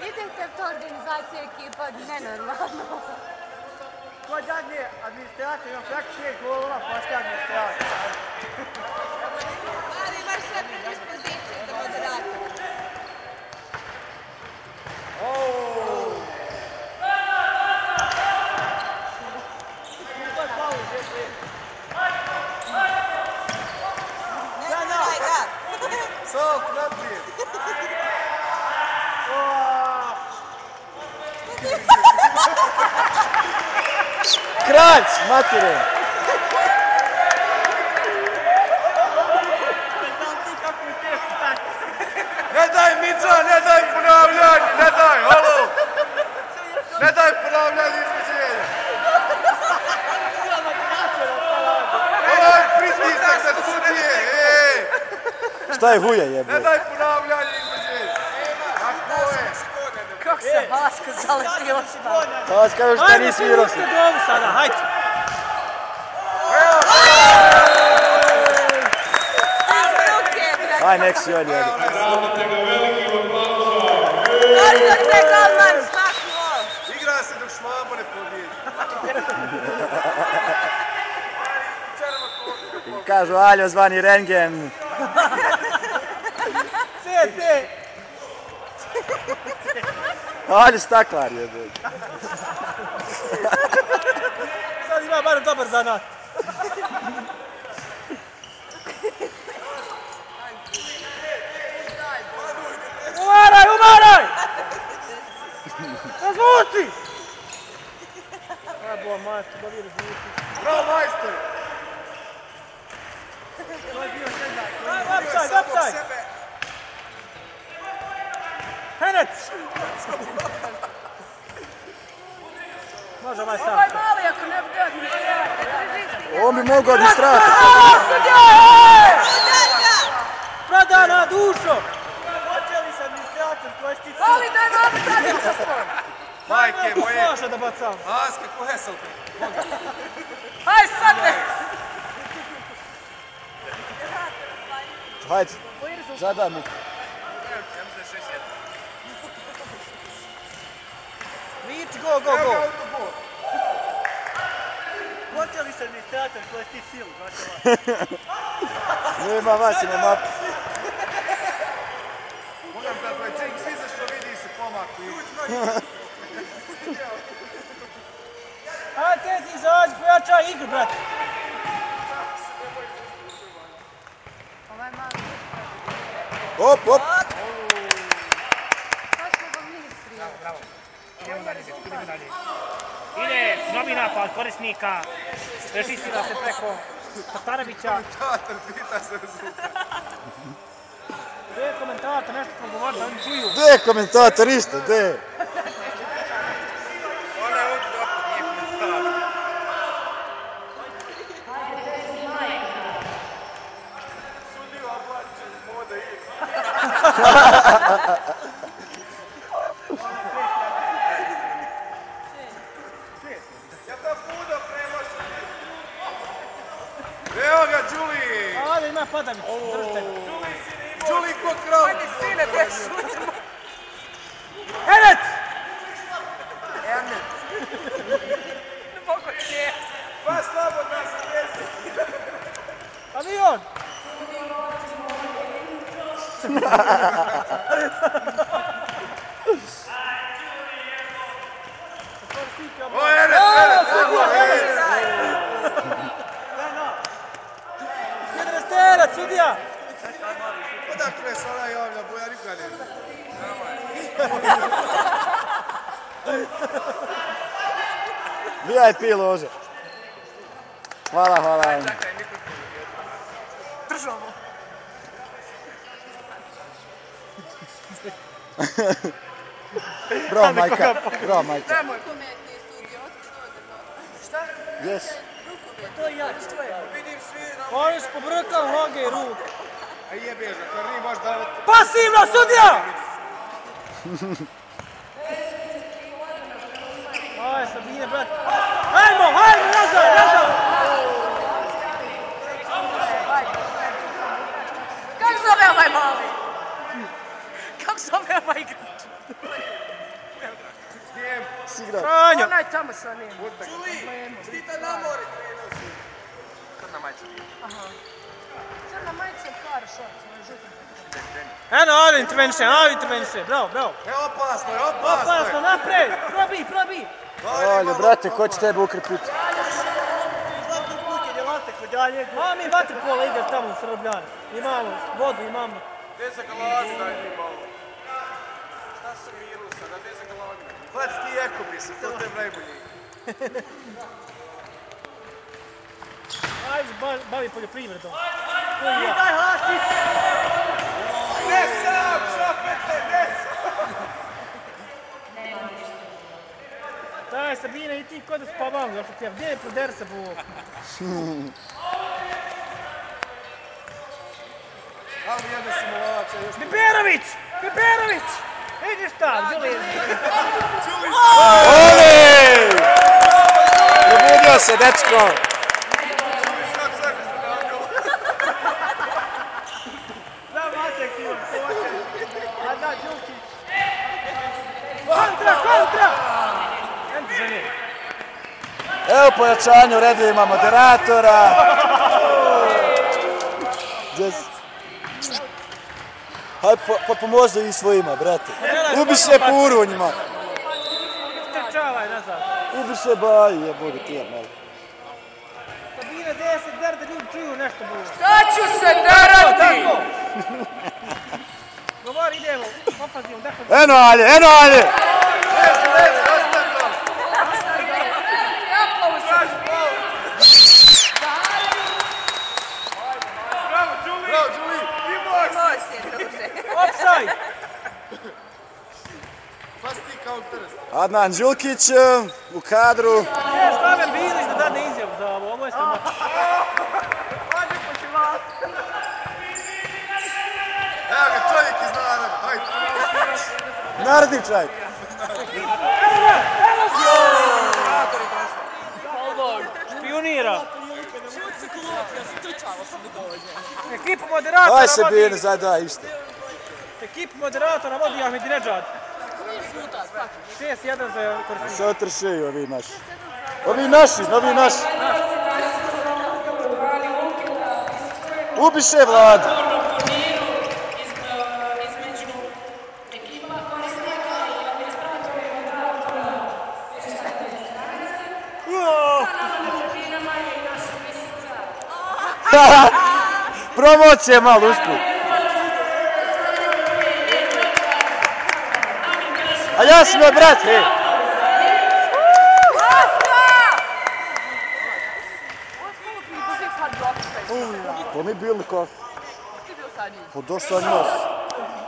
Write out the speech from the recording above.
Idete to organizacija ekipa, nenormalno. Ko dadne administrator, imam praktično 6 golova, postoje administrator. Ali imaš sve predispozicije za moderatora. Salk naprijed! Kralj, matire! Ne daj Mica, ne daj ponavljanje, ne daj, halo! Ne daj ponavljanje izmeđenja! Ovo je pritisak za sudije, Šta je huja jebe? Ne daj ponavljanje izmeđenja! Tako je! Kako se Vasko zaletio šta? Vaska još da nisi virao si. Ajde, domu sada, hajde! Aj, nek si odi, odi. Igra se dok Švabo ne pobjedi. Kažu Aljo zvani Rengen. Sjeti! Aljo staklar jebe. Sad ima barem dobar zanat. Umaraj, umaraj! Razvuci! Ebo, majte, da vi razvuci. Bravo, majstor! Vapsaj, vapsaj! Henec! Može ovaj sam. Ovaj mali ako ne bude administrator. On bi mogao administrator. Prada na dušo! Hoće li se administrator koji Ali daj mami sad sa svoj. Majke moje! Može da bacam. Aske, ko hesalka? Haj sad ne! Hajde, zadaj mi. Viči, go, go, go! Hoće li se administrator koji ti silu? Nema vas, ima mapu. Moram kako je Jinx izašao, vidi se pomak. Ajde, ti izađi, pojačaj igru, brate. Ovaj mali. Op, op. Sad smo ga ministri. Bravo. Idemo dalje, idemo dalje. Ide novi napad korisnika. Režisira se preko Tataravića. Komentator pita se rezultat. Gdje je komentator, nešto smo govorili da oni čuju. Gdje je komentator isto, gdje je? Ona je ovdje opet, nije komentator. Sudio oblačen, moda Evo ga, Đuli! Ajde, ima padavić, držite. Đuli ko krav! Ajde, sine, bre, šutimo. Henec! Ne mogu će. Pa slobodna se jesi! Avion! O, Enes! Jedan stelac, sudija! Odakle se ona javlja, boja nikad ne zna. VIP lože. Hvala, hvala. Držamo. Bravo, majka. Bravo, majka. Nemoj. Rukometni studio, otkud Šta? Yes. rukomet. To je ja, što je? Vidim svi na... Oni su pobrkali noge i ruke. A jebež ga, kar nije baš davati... Pasivno, sudija! Aj, Sabine, brate. Hajmo, hajmo, nazad, nazad! zove ovaj mali? Kako zove ovaj igrač? Sigra. Franjo! Onaj tamo sa njim. Stita na more trenosi. Crna majica. Crna majica, kar, šorci, ovaj žuti. Eno, ali intervenše, bravo. Opasno je. Opasno, napred, probi. Olje, brate, ko će tebe ukrepiti? Svaki put je djelate kod dalje. A mi vaterpola igra tamo u Srbljani. Imamo vodu, imamo. Gdje se galavi, daj mi malo. Šta se miru sada, gdje se galavi? Gledaj ti ekobisa, to te najbolji. Ajde, bavi poljoprivredom. Daj hlasti! Ne sam, šapete, ne sam! Daj, Sabina, i ti kod da spavam, zašto ti ja, gdje je proder se bu? Ali jedna simulacija, još... Biberović! Vidiš šta, Đuli? Olej! Probudio se, dečko! Da, Maček imam, a da, Đulkić. Kontra! Endi za njeg. Evo pojačanje u redovima moderatora. Hajde, pomozi i svojima, brate. Ubiše puru o njima. Trčavaj nazad. Ubiše baji, jebogu ti ja malo. Sabina, gdje se der da ljudi čuju nešto bude. Šta ću se derati? Govori, idemo, opazimo, defazimo. Eno alje! Bravo, Đuli! Moj si, druže. Offside! Pa si ti counteres. Adnan Đulkić u kadru. Gdje Slaven Bilić da dade izjavu za ovo, ovo je sramota. Ođe po životu. Evo ga, čovjek iz naroda, hajde. Narodni čovjek. Špionira. Ekipa moderatora Aj se vodi... bine, zadaj isto. Ekipa moderatora vodi Ahmedinedžad. 6-1 za korisnika. Se otršeju ovi naši. Ovi naši. Ubiše Vladu. Promocija malo usput. A ja sam moj brat, hej. Pa mi bili kako? Ti bio sa njim. Pa došao nos.